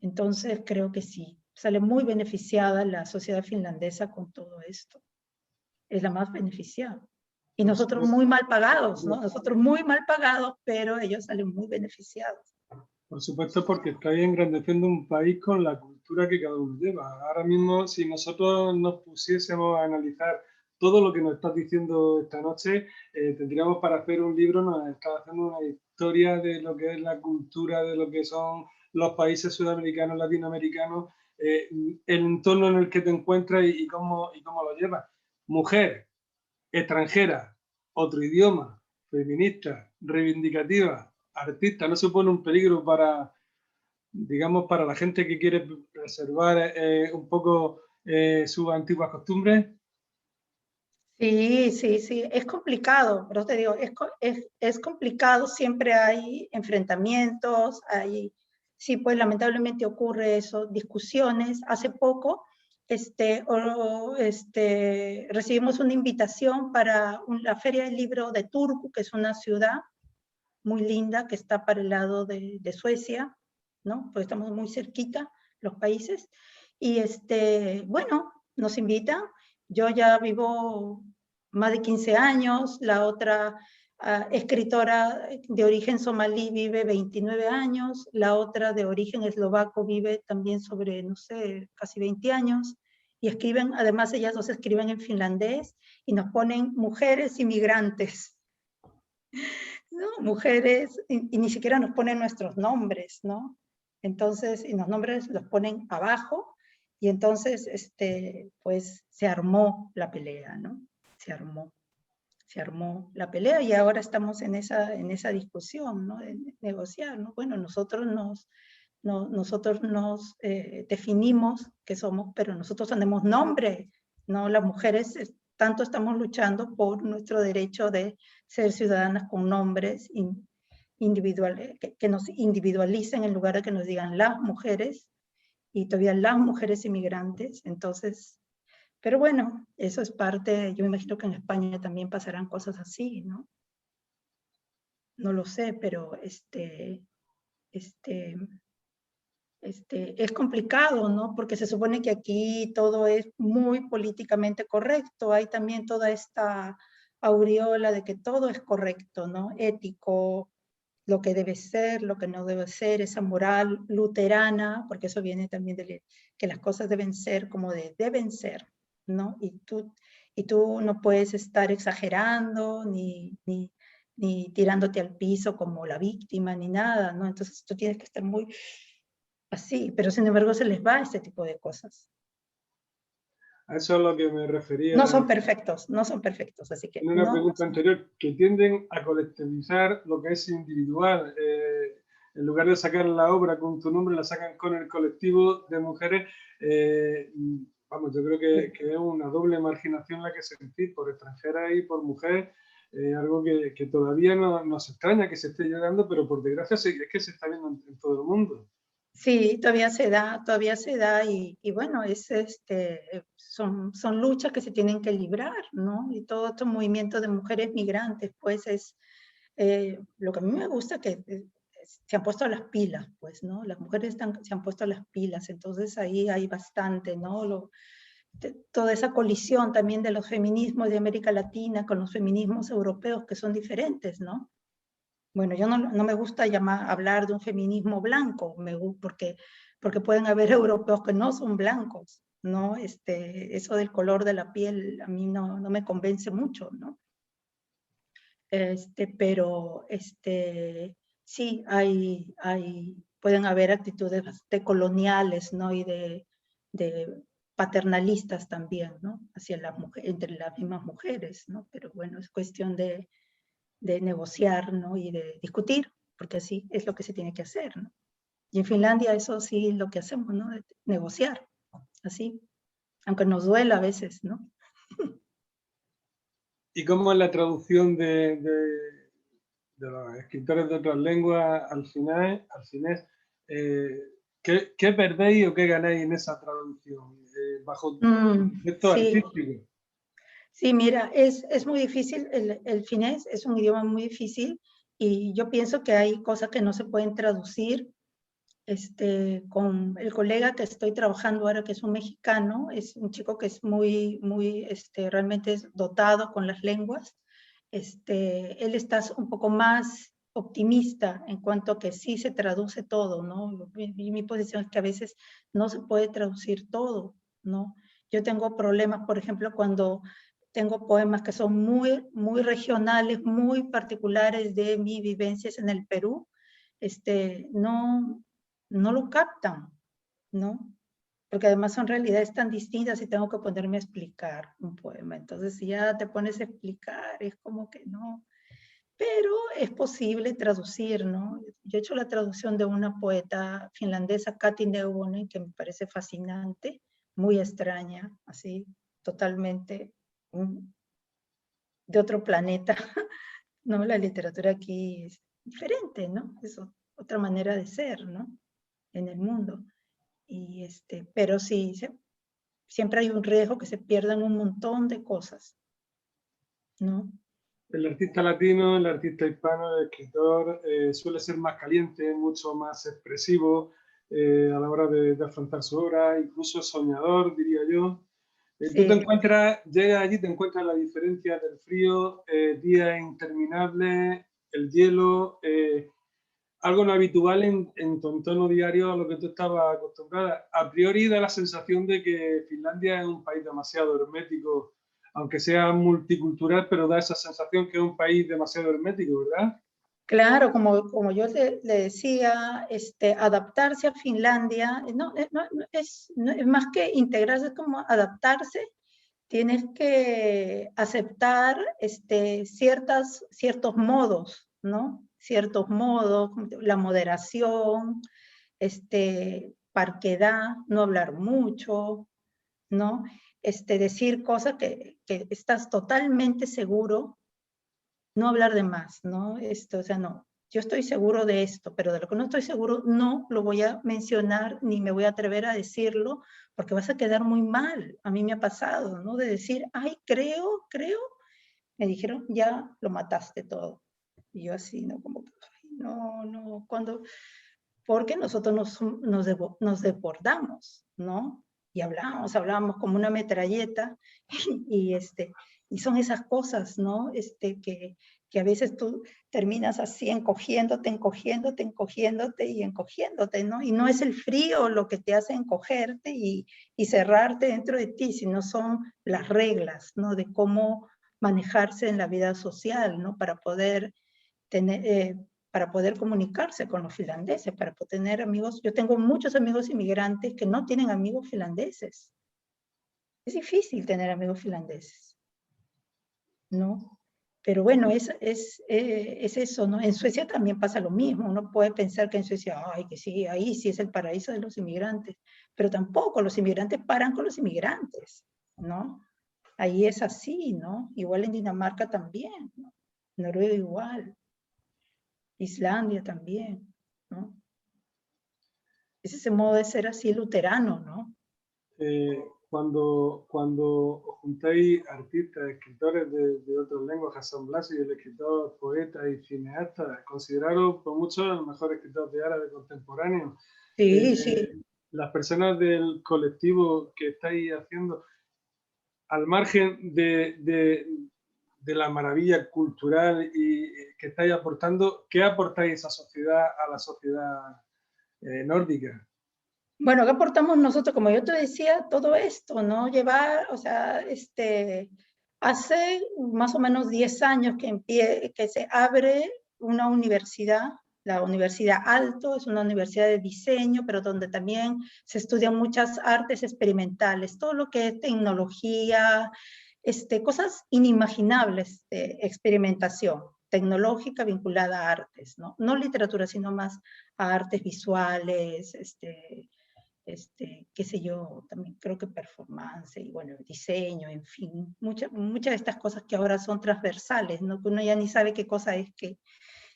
Speaker 2: entonces creo que sí, sale muy beneficiada la sociedad finlandesa con todo esto. Es la más beneficiada. Y
Speaker 1: Por
Speaker 2: nosotros
Speaker 1: supuesto,
Speaker 2: muy mal pagados, ¿no? Nosotros muy mal pagados, pero ellos salen muy beneficiados.
Speaker 1: por supuesto, porque estáis engrandeciendo un país con la cultura que cada uno lleva. Ahora mismo, si nosotros nos pusiésemos a analizar todo lo que nos estás diciendo esta noche, tendríamos para hacer un libro, nos estás haciendo una historia de lo que es la cultura, de lo que son los países sudamericanos, latinoamericanos, el entorno en el que te encuentras y cómo lo llevas. Mujer, extranjera, otro idioma, feminista, reivindicativa, artista, ¿no supone un peligro para, digamos, para la gente que quiere preservar un poco sus antiguas costumbres?
Speaker 2: Sí, sí, sí, es complicado, pero te digo, es complicado, siempre hay enfrentamientos, sí, pues lamentablemente ocurre eso, discusiones. Hace poco recibimos una invitación para la Feria del Libro de Turku, que es una ciudad muy linda que está para el lado de Suecia, ¿no? Porque estamos muy cerquita los países. Y bueno, nos invitan. Yo ya vivo más de 15 años, la otra escritora de origen somalí vive 29 años, la otra de origen eslovaco vive también sobre, no sé, casi 20 años, y escriben, además ellas dos escriben en finlandés, y nos ponen mujeres inmigrantes, ¿no? Mujeres, y ni siquiera nos ponen nuestros nombres, ¿no? Entonces, y los nombres los ponen abajo, y entonces, pues se armó la pelea, ¿no? Se armó. se armó la pelea y ahora estamos en esa discusión, ¿no? De negociar, ¿no? Bueno, nosotros nos definimos que somos, pero nosotros tenemos nombre, ¿no? Las mujeres tanto estamos luchando por nuestro derecho de ser ciudadanas con nombres individuales, que nos individualicen en lugar de que nos digan las mujeres, y todavía las mujeres inmigrantes. Entonces, pero bueno, eso es parte, yo me imagino que en España también pasarán cosas así, ¿no? No lo sé, pero es complicado, ¿no? Porque se supone que aquí todo es muy políticamente correcto. Hay también toda esta aureola de que todo es correcto, ¿no? Ético, lo que debe ser, lo que no debe ser, esa moral luterana, porque eso viene también de que las cosas deben ser como deben ser, ¿no? Y tú no puedes estar exagerando ni tirándote al piso como la víctima, ni nada, ¿no? Entonces tú tienes que estar muy así, pero sin embargo se les va este tipo de cosas.
Speaker 1: A eso es a lo que me refería
Speaker 2: No son perfectos, así que
Speaker 1: en una
Speaker 2: no.
Speaker 1: pregunta anterior, que tienden a colectivizar lo que es individual. En lugar de sacar la obra con tu nombre, la sacan con el colectivo de mujeres. Vamos, yo creo que es una doble marginación la que sentís por extranjera y por mujer. Algo que todavía no nos extraña que se esté llegando, pero por desgracia es que se está viendo en todo el mundo.
Speaker 2: Sí, todavía se da y bueno, son luchas que se tienen que librar, ¿no? Y todo estos movimientos de mujeres migrantes, pues es lo que a mí me gusta que se han puesto las pilas, pues, ¿no? Las mujeres se han puesto las pilas, entonces ahí hay bastante, ¿no? Toda esa colisión también de los feminismos de América Latina con los feminismos europeos que son diferentes, ¿no? Bueno, yo no me gusta hablar de un feminismo blanco, porque pueden haber europeos que no son blancos, ¿no? Eso del color de la piel a mí no me convence mucho, ¿no? Pero sí, pueden haber actitudes bastante coloniales, ¿no? Y de paternalistas también, ¿no? Hacia entre las mismas mujeres, ¿no? Pero bueno, es cuestión de negociar, ¿no? Y de discutir, porque así es lo que se tiene que hacer, ¿no? Y en Finlandia eso sí es lo que hacemos, ¿no? De negociar, así, aunque nos duela a veces, ¿no?
Speaker 1: ¿Y cómo es la traducción de los escritores de otras lenguas al finés? ¿Qué perdéis o qué ganáis en esa traducción? Bajo concepto
Speaker 2: Sí,
Speaker 1: artístico.
Speaker 2: sí, mira, es muy difícil, el finés es un idioma muy difícil y yo pienso que hay cosas que no se pueden traducir. Con el colega que estoy trabajando ahora, que es un mexicano, es un chico que es realmente es dotado con las lenguas. Él está un poco más optimista en cuanto a que sí se traduce todo, ¿no? Mi posición es que a veces no se puede traducir todo, ¿no? Yo tengo problemas, por ejemplo, cuando tengo poemas que son muy, muy regionales, muy particulares de mis vivencias en el Perú, no lo captan, ¿no? Porque además son realidades tan distintas y tengo que ponerme a explicar un poema. Entonces, si ya te pones a explicar, es como que no. Pero es posible traducir, ¿no? Yo he hecho la traducción de una poeta finlandesa, Kati Neuvonen, que me parece fascinante, muy extraña, así, totalmente de otro planeta, ¿no? La literatura aquí es diferente, ¿no? Es otra manera de ser, ¿no? En el mundo. Y pero sí, siempre hay un riesgo que se pierdan un montón de cosas, ¿no?
Speaker 1: El artista latino, el artista hispano, el escritor, suele ser más caliente, mucho más expresivo a la hora de afrontar su obra, incluso soñador, diría yo. Tú te
Speaker 2: Sí.
Speaker 1: encuentras, llegas allí, te encuentras la diferencia del frío, días interminables, el hielo, algo no habitual en tu entorno diario a lo que tú estabas acostumbrada. A priori da la sensación de que Finlandia es un país demasiado hermético, aunque sea multicultural, pero da esa sensación que es un país demasiado hermético, ¿verdad?
Speaker 2: Claro, como yo le decía, adaptarse a Finlandia, es más que integrarse, es como adaptarse, tienes que aceptar ciertos modos, ¿no? Ciertos modos, la moderación, parquedad, no hablar mucho, ¿no? Decir cosas que estás totalmente seguro, no hablar de más, ¿no? O sea, no, yo estoy seguro de esto, pero de lo que no estoy seguro no lo voy a mencionar ni me voy a atrever a decirlo porque vas a quedar muy mal. A mí me ha pasado, ¿no? De decir, ay, creo, me dijeron, ya lo mataste todo. Y yo así, ¿no? Como que, ay, no, porque nosotros nos desbordamos, ¿no? Y hablábamos como una metralleta, y, y son esas cosas, ¿no? Que a veces tú terminas así encogiéndote y encogiéndote, ¿no? Y no es el frío lo que te hace encogerte y cerrarte dentro de ti, sino son las reglas, ¿no? De cómo manejarse en la vida social, ¿no? Para poder comunicarse con los finlandeses, para poder tener amigos. Yo tengo muchos amigos inmigrantes que no tienen amigos finlandeses. Es difícil tener amigos finlandeses, ¿no? Pero bueno, es eso, ¿no? En Suecia también pasa lo mismo. Uno puede pensar que en Suecia, ay, que sí, ahí sí es el paraíso de los inmigrantes, pero tampoco los inmigrantes paran con los inmigrantes, ¿no? Ahí es así, ¿no? Igual en Dinamarca también, ¿no? Noruega igual. Islandia también, ¿no? Es ese modo de ser así luterano, ¿no?
Speaker 1: Cuando os juntáis artistas, escritores de otras lenguas, Hassan Blasi, el escritor, poeta y cineasta, considerado por muchos el mejor escritor de árabe contemporáneo.
Speaker 2: Sí, sí.
Speaker 1: Las personas del colectivo que estáis haciendo, al margen de la maravilla cultural y que estáis aportando, ¿qué aportáis a la sociedad nórdica?
Speaker 2: Bueno, ¿qué aportamos nosotros? Como yo te decía, todo esto, ¿no? Llevar, o sea, hace más o menos 10 años que se abre una universidad, la Universidad Alto, es una universidad de diseño, pero donde también se estudian muchas artes experimentales, todo lo que es tecnología, cosas inimaginables de experimentación tecnológica vinculada a artes, ¿no? No literatura, sino más a artes visuales, qué sé yo, también creo que performance y bueno, diseño, en fin, muchas de estas cosas que ahora son transversales, ¿no? Que uno ya ni sabe qué cosa es qué.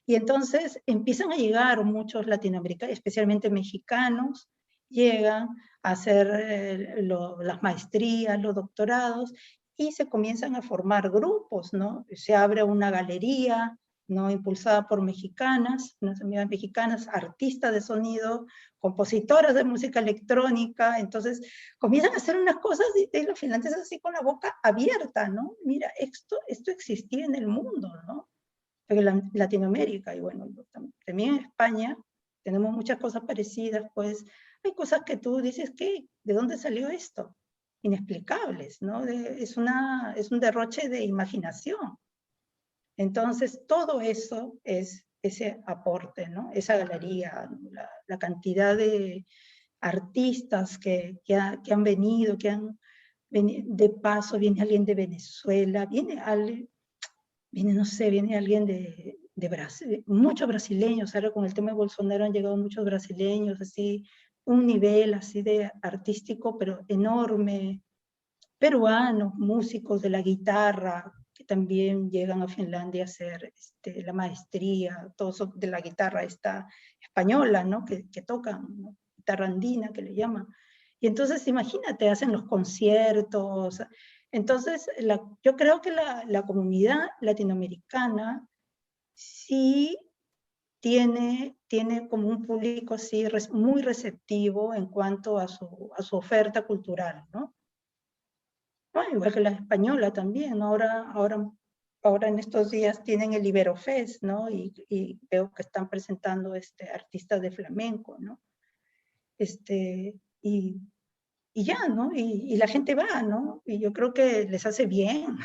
Speaker 2: Y entonces empiezan a llegar muchos latinoamericanos, especialmente mexicanos, llegan a hacer las maestrías, los doctorados, y se comienzan a formar grupos, ¿no? Se abre una galería, ¿no? Impulsada por mexicanas, unas amigas mexicanas, artistas de sonido, compositoras de música electrónica, entonces comienzan a hacer unas cosas y los finlandeses así con la boca abierta, ¿no? Mira, esto existía en el mundo, ¿no? En Latinoamérica y bueno, también en España tenemos muchas cosas parecidas, pues hay cosas que tú dices, ¿qué? ¿De dónde salió esto? Inexplicables, ¿no? Es un derroche de imaginación. Entonces, todo eso es ese aporte, ¿no? Esa galería, la cantidad de artistas que han venido, de paso, viene alguien de Venezuela, no sé, viene alguien de Brasil, muchos brasileños, ahora con el tema de Bolsonaro han llegado muchos brasileños, así, un nivel así de artístico, pero enorme, peruanos, músicos de la guitarra, que también llegan a Finlandia a hacer la maestría, todos de la guitarra esta española, ¿no? Que tocan, ¿no? Guitarra andina, que le llaman. Y entonces, imagínate, hacen los conciertos. Entonces, yo creo que la comunidad latinoamericana sí tiene como un público así muy receptivo en cuanto a su oferta cultural, ¿no? Bueno, igual que la española también, ¿no? Ahora en estos días tienen el Iberofest, ¿no? Y veo que están presentando artistas de flamenco, ¿no? Y ya, ¿no? Y la gente va, ¿no? Y yo creo que les hace bien.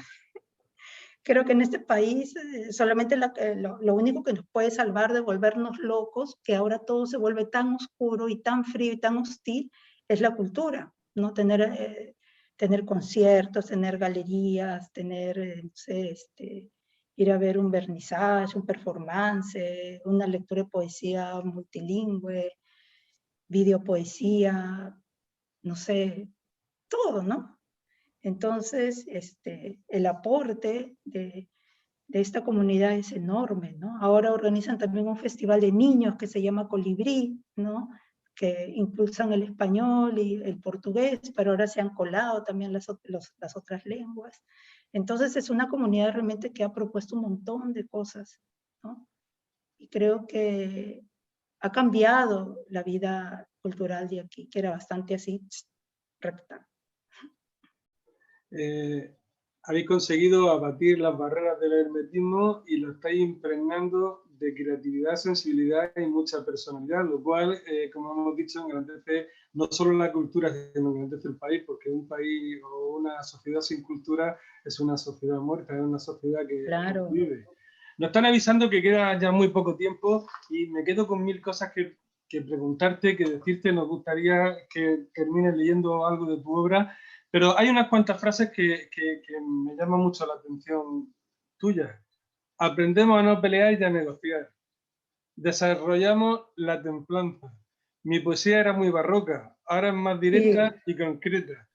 Speaker 2: Creo que en este país solamente lo único que nos puede salvar de volvernos locos, que ahora todo se vuelve tan oscuro y tan frío y tan hostil, es la cultura, ¿no? tener conciertos, tener galerías, tener, no sé, ir a ver un vernissage, un performance, una lectura de poesía multilingüe, videopoesía, no sé, todo, ¿no? Entonces, el aporte de esta comunidad es enorme, ¿no? Ahora organizan también un festival de niños que se llama Colibrí, ¿no? Que impulsan el español y el portugués, pero ahora se han colado también las otras lenguas. Entonces es una comunidad realmente que ha propuesto un montón de cosas, ¿no? Y creo que ha cambiado la vida cultural de aquí, que era bastante así, recta.
Speaker 1: Habéis conseguido abatir las barreras del hermetismo y lo estáis impregnando de creatividad, sensibilidad y mucha personalidad, lo cual, como hemos dicho, engrandece no solo la cultura, sino engrandece el país, porque un país o una sociedad sin cultura es una sociedad muerta, es una sociedad que
Speaker 2: Claro.
Speaker 1: no vive. Nos están avisando que queda ya muy poco tiempo y me quedo con 1000 cosas que preguntarte, que decirte. Nos gustaría que termines leyendo algo de tu obra, pero hay unas cuantas frases que me llaman mucho la atención tuya. Aprendemos a no pelear y a negociar. Desarrollamos la templanza. Mi poesía era muy barroca, ahora es más directa y concreta.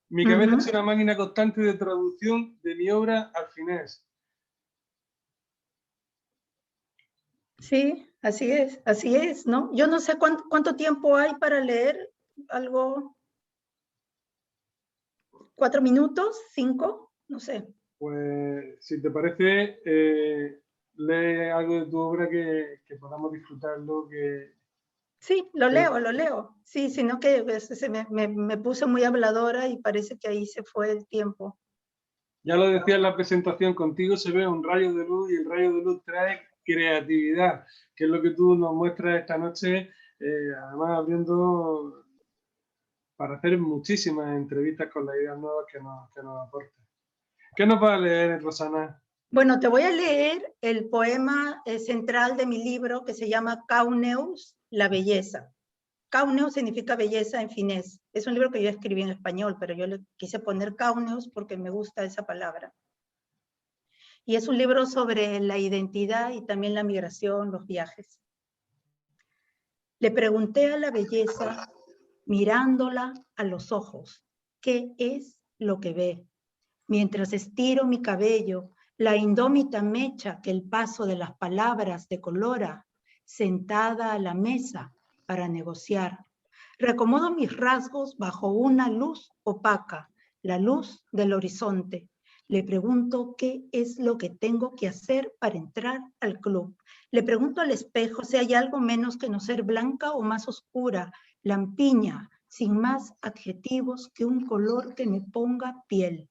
Speaker 1: Mi cabeza es una máquina constante de traducción de mi obra al finés.
Speaker 2: Sí, así es, ¿no? Yo no sé cuánto tiempo hay para leer algo. 4 minutos, 5, no sé.
Speaker 1: Pues, si te parece, lee algo de tu obra que podamos disfrutarlo.
Speaker 2: Sí, lo leo. Sí, sino que me puse muy habladora y parece que ahí se fue el tiempo.
Speaker 1: Ya lo decía en la presentación, contigo se ve un rayo de luz y el rayo de luz trae creatividad, que es lo que tú nos muestras esta noche, además abriendo para hacer muchísimas entrevistas con las ideas nuevas que nos aportan. ¿Qué nos va a leer, Rosana?
Speaker 2: Bueno, te voy a leer el poema central de mi libro que se llama Kauneus, la belleza. Kauneus significa belleza en finés. Es un libro que yo escribí en español, pero yo le quise poner Kauneus porque me gusta esa palabra. Y es un libro sobre la identidad y también la migración, los viajes. Le pregunté a la belleza, mirándola a los ojos, ¿qué es lo que ve? Mientras estiro mi cabello, la indómita mecha que el paso de las palabras decolora, sentada a la mesa para negociar. Reacomodo mis rasgos bajo una luz opaca, la luz del horizonte. Le pregunto qué es lo que tengo que hacer para entrar al club. Le pregunto al espejo si hay algo menos que no ser blanca o más oscura, lampiña, sin más adjetivos que un color que me ponga piel.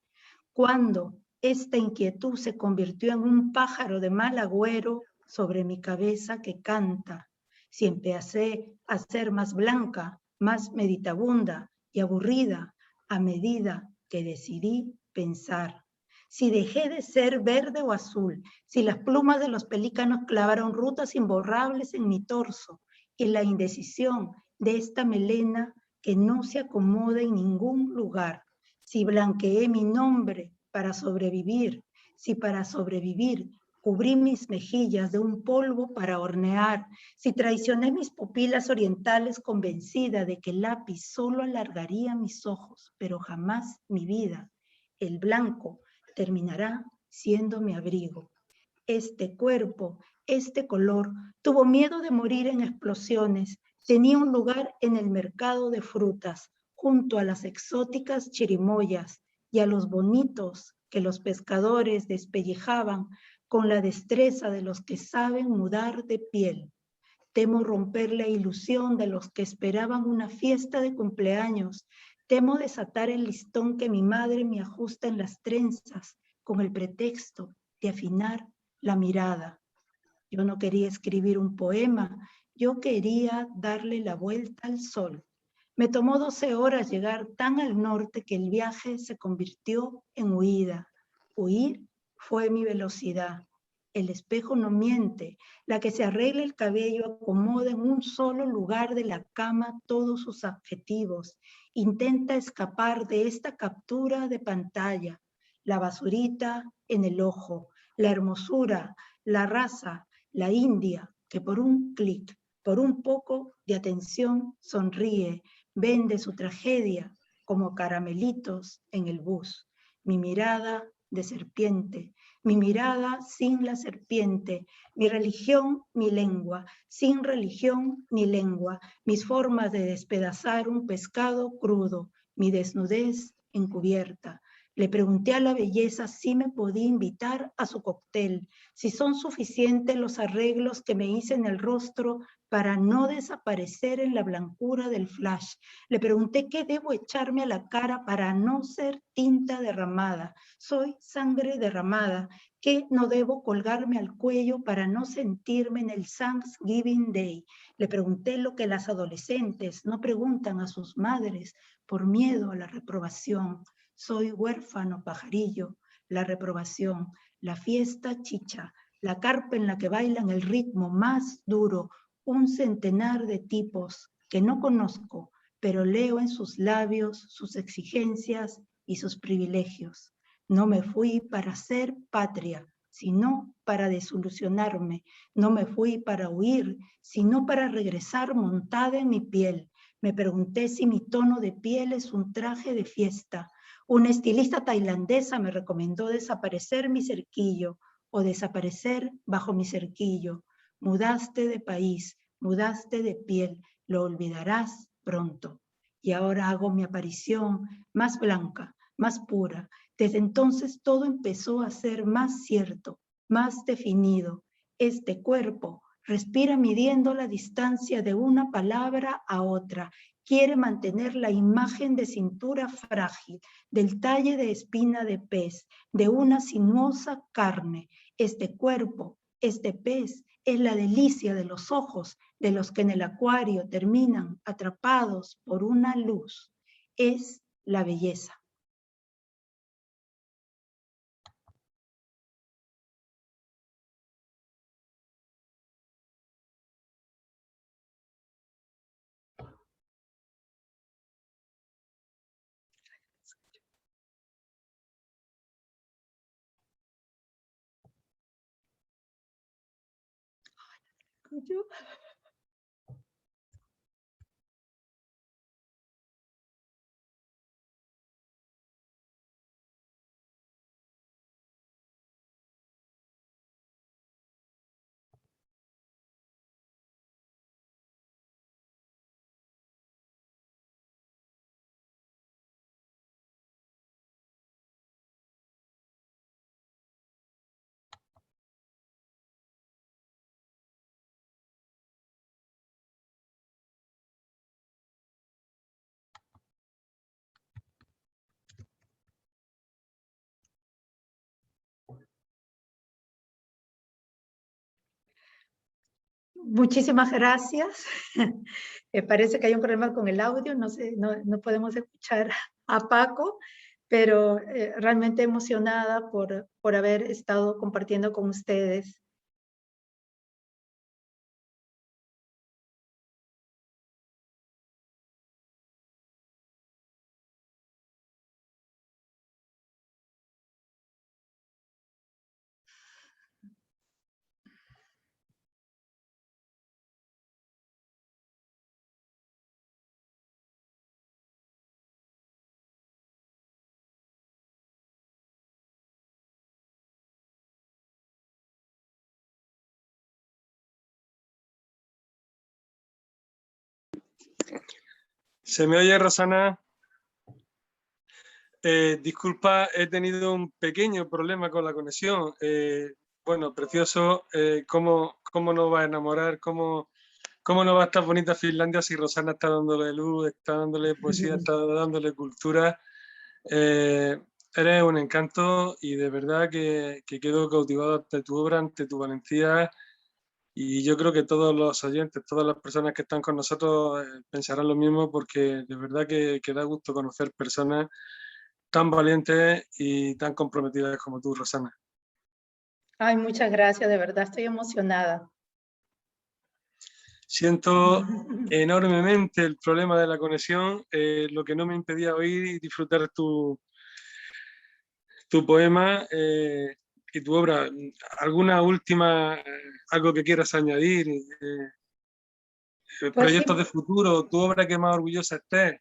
Speaker 2: Cuando esta inquietud se convirtió en un pájaro de mal agüero sobre mi cabeza que canta, si empecé a ser más blanca, más meditabunda y aburrida a medida que decidí pensar. Si dejé de ser verde o azul, si las plumas de los pelícanos clavaron rutas imborrables en mi torso y la indecisión de esta melena que no se acomoda en ningún lugar, si blanqueé mi nombre para sobrevivir, si para sobrevivir cubrí mis mejillas de un polvo para hornear, si traicioné mis pupilas orientales convencida de que el lápiz solo alargaría mis ojos, pero jamás mi vida, el blanco terminará siendo mi abrigo. Este cuerpo, este color, tuvo miedo de morir en explosiones, tenía un lugar en el mercado de frutas, junto a las exóticas chirimoyas y a los bonitos que los pescadores despellejaban con la destreza de los que saben mudar de piel. Temo romper la ilusión de los que esperaban una fiesta de cumpleaños. Temo desatar el listón que mi madre me ajusta en las trenzas con el pretexto de afinar la mirada. Yo no quería escribir un poema, yo quería darle la vuelta al sol. Me tomó 12 horas llegar tan al norte que el viaje se convirtió en huida. Huir fue mi velocidad. El espejo no miente. La que se arregla el cabello acomoda en un solo lugar de la cama todos sus adjetivos Intenta escapar de esta captura de pantalla. La basurita en el ojo, la hermosura, la raza, la India, que por un clic, por un poco de atención sonríe, vende su tragedia como caramelitos en el bus. Mi mirada de serpiente, mi mirada sin la serpiente, mi religión, mi lengua, sin religión ni lengua, mis formas de despedazar un pescado crudo, mi desnudez encubierta. Le pregunté a la belleza si me podía invitar a su cóctel, si son suficientes los arreglos que me hice en el rostro para no desaparecer en la blancura del flash. Le pregunté qué debo echarme a la cara para no ser tinta derramada. Soy sangre derramada. ¿Qué no debo colgarme al cuello para no sentirme en el Thanksgiving Day? Le pregunté lo que las adolescentes no preguntan a sus madres por miedo a la reprobación. Soy huérfano pajarillo, la reprobación, la fiesta chicha, la carpa en la que bailan el ritmo más duro, un centenar de tipos que no conozco, pero leo en sus labios sus exigencias y sus privilegios. No me fui para ser patria, sino para desilusionarme. No me fui para huir, sino para regresar montada en mi piel. Me pregunté si mi tono de piel es un traje de fiesta. Una estilista tailandesa me recomendó desaparecer mi cerquillo o desaparecer bajo mi cerquillo. Mudaste de país, mudaste de piel, lo olvidarás pronto. Y ahora hago mi aparición más blanca, más pura. Desde entonces todo empezó a ser más cierto, más definido. Este cuerpo respira midiendo la distancia de una palabra a otra. Quiere mantener la imagen de cintura frágil, del talle de espina de pez, de una sinuosa carne. Este cuerpo, este pez, es la delicia de los ojos de los que en el acuario terminan atrapados por una luz. Es la belleza. ¿Yo? Muchísimas gracias. Me parece que hay un problema con el audio, no sé, no podemos escuchar a Paco, pero realmente emocionada por haber estado compartiendo con ustedes.
Speaker 1: ¿Se me oye, Rosana? Disculpa, he tenido un pequeño problema con la conexión. Bueno, precioso. ¿Cómo nos va a enamorar? ¿Cómo no va a estar bonita Finlandia si Rosana está dándole luz, está dándole poesía, está dándole cultura? Eres un encanto y de verdad que quedo cautivado ante tu obra, ante tu valentía. Y yo creo que todos los oyentes, todas las personas que están con nosotros pensarán lo mismo, porque de verdad que da gusto conocer personas tan valientes y tan comprometidas como tú, Rosana.
Speaker 2: Ay, muchas gracias, de verdad estoy emocionada.
Speaker 1: Siento enormemente el problema de la conexión, lo que no me impedía oír y disfrutar tu poema y tu obra. ¿Alguna última, algo que quieras añadir?
Speaker 2: Pues sí,
Speaker 1: ¿Proyectos de futuro? ¿Tu obra que más orgullosa estés?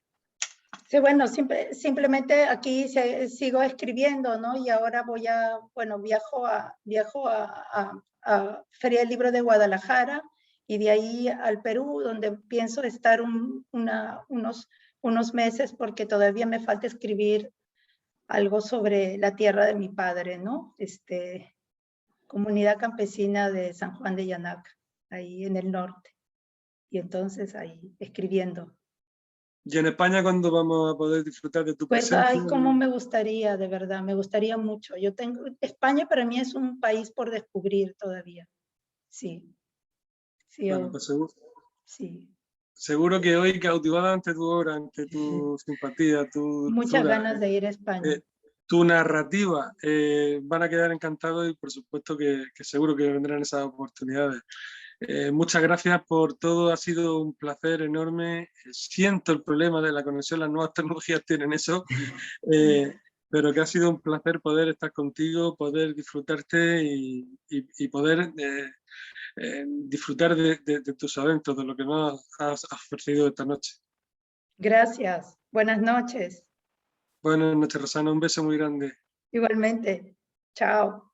Speaker 2: sí, bueno, simplemente aquí sigo escribiendo, ¿no? Y ahora bueno, viajo a Feria del Libro de Guadalajara y de ahí al Perú, donde pienso estar unos meses porque todavía me falta escribir algo sobre la tierra de mi padre, ¿no? Comunidad campesina de San Juan de Yanaca, ahí en el norte. Y entonces ahí escribiendo.
Speaker 1: ¿Y en España cuándo vamos a poder disfrutar de tu
Speaker 2: Pues,
Speaker 1: presencia?
Speaker 2: ay, cómo me gustaría, de verdad, me gustaría mucho. España para mí es un país por descubrir todavía. Sí, sí,
Speaker 1: Bueno, pues seguro,
Speaker 2: sí.
Speaker 1: seguro que hoy cautivada ante tu obra, ante tu simpatía, tu
Speaker 2: Muchas
Speaker 1: dulzura,
Speaker 2: ganas de ir a España.
Speaker 1: tu narrativa, van a quedar encantados y por supuesto que seguro que vendrán esas oportunidades. Muchas gracias por todo, ha sido un placer enorme. Siento el problema de la conexión, las nuevas tecnologías tienen eso, pero que ha sido un placer poder estar contigo, poder disfrutarte y poder disfrutar de tus eventos, de lo que nos has ofrecido esta noche.
Speaker 2: Gracias. Buenas noches.
Speaker 1: Buenas noches, Rosana, un beso muy grande.
Speaker 2: Igualmente. Chao.